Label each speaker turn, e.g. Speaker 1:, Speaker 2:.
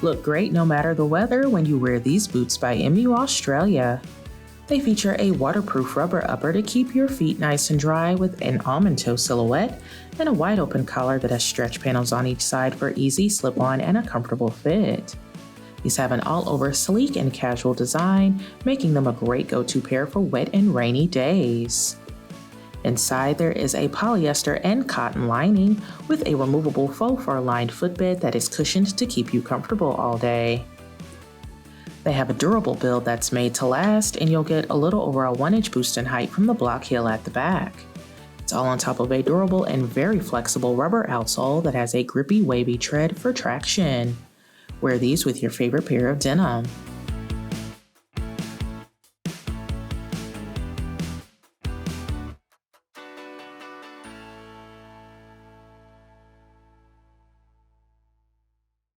Speaker 1: Look great no matter the weather when you wear these boots by EMU Australia. They feature a waterproof rubber upper to keep your feet nice and dry with an almond toe silhouette and a wide open collar that has stretch panels on each side for easy slip-on and a comfortable fit. These have an all-over sleek and casual design, making them a great go-to pair for wet and rainy days. Inside there is a polyester and cotton lining with a removable faux fur-lined footbed that is cushioned to keep you comfortable all day. They have a durable build that's made to last, and you'll get a little over a 1-inch boost in height from the block heel at the back. It's all on top of a durable and very flexible rubber outsole that has a grippy, wavy tread for traction. Wear these with your favorite pair of denim.